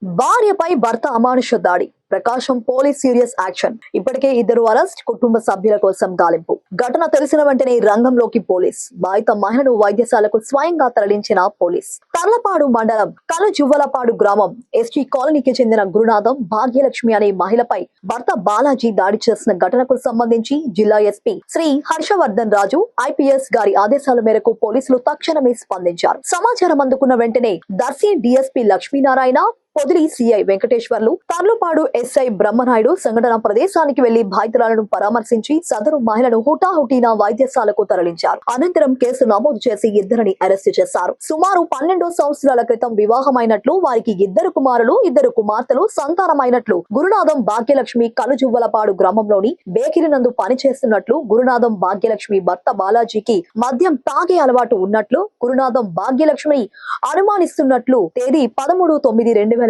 భార్యపై భర్త అమానుష దాడి. ప్రకాశం police serious action. ఇప్పటికే ఇద్దరు అరెస్ట్, కుటుంబ సభ్యుల కోసం గాలింపు. ఘటన తెలిసిన వెంటనే రంగంలోకి పోలీస్. బాధిత మహిళను వైద్యశాలకు స్వయంగా తరలించిన పోలీస్. తర్లపాడు మండలం కలుజువ్వలపాడు గ్రామం ఎస్టీ కాలనీకి చెందిన గురునాథం భాగ్యలక్ష్మి అనే మహిళపై భర్త బాలాజీ దాడి చేసిన ఘటనకు సంబంధించి జిల్లా ఎస్పీ శ్రీ హర్షవర్ధన్ రాజు ఐపీఎస్ గారి ఆదేశాల మేరకు పోలీసులు తక్షణమే స్పందించారు. సమాచారం అందుకున్న వెంటనే Darsi DSP Lakshminarayana, Podili CI Venkateswarlu, Tarlupadu SI Brahmanaidu సంఘటన ప్రదేశానికి వెళ్లి బాధితురాలను పరామర్శించి సదరు మహిళను హుటాహుటీన వైద్యశాలకు తరలించారు. అనంతరం కేసు నమోదు చేసి ఇద్దరిని అరెస్టు చేశారు. సుమారు 12 సంవత్సరాల క్రితం వివాహమైనట్లు, వారికి 2 కుమారులు 2 కుమార్తెలు సంతానమైనట్లు గురునాథం భాగ్యలక్ష్మి కలుజువ్వలపాడు గ్రామంలోని బేకరీ నందు పనిచేస్తున్నట్లు, గురునాథం భాగ్యలక్ష్మి భర్త బాలాజీకి మద్యం తాగే అలవాటు ఉన్నట్లు, గురునాథం భాగ్యలక్ష్మిని అనుమానిస్తున్నట్లు తేదీ 13/9/2025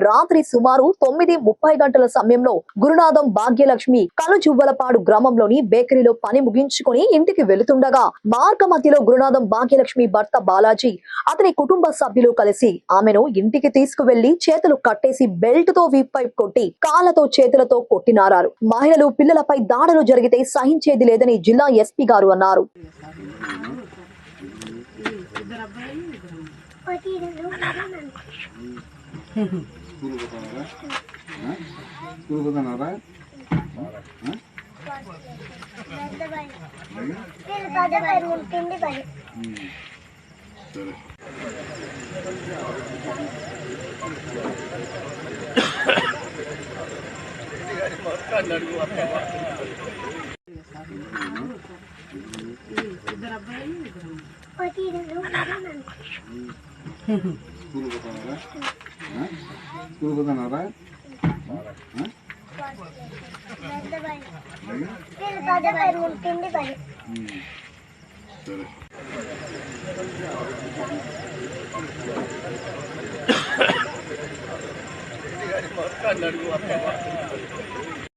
రాత్రి సుమారు 9:30 గంటల సమయంలో గురునాథం భాగ్యలక్ష్మి కలుజువ్వలపాడు గ్రామంలోని బేకరీలో పని ముగించుకొని ఇంటికి వెళుతుండగా మార్గ మధ్యలో గురునాథం భాగ్యలక్ష్మి భర్త బాలాజీ, అతని కుటుంబ సభ్యులు కలిసి ఆమెను ఇంటికి తీసుకువెళ్లి చేతులు కట్టేసి బెల్ట్ తో వీపై కొట్టి కాళ్లతో చేతులతో కొట్టినారారు. మహిళలు, పిల్లలపై దాడులు జరిగితే సహించేది లేదని జిల్లా ఎస్పీ గారు అన్నారు. సరే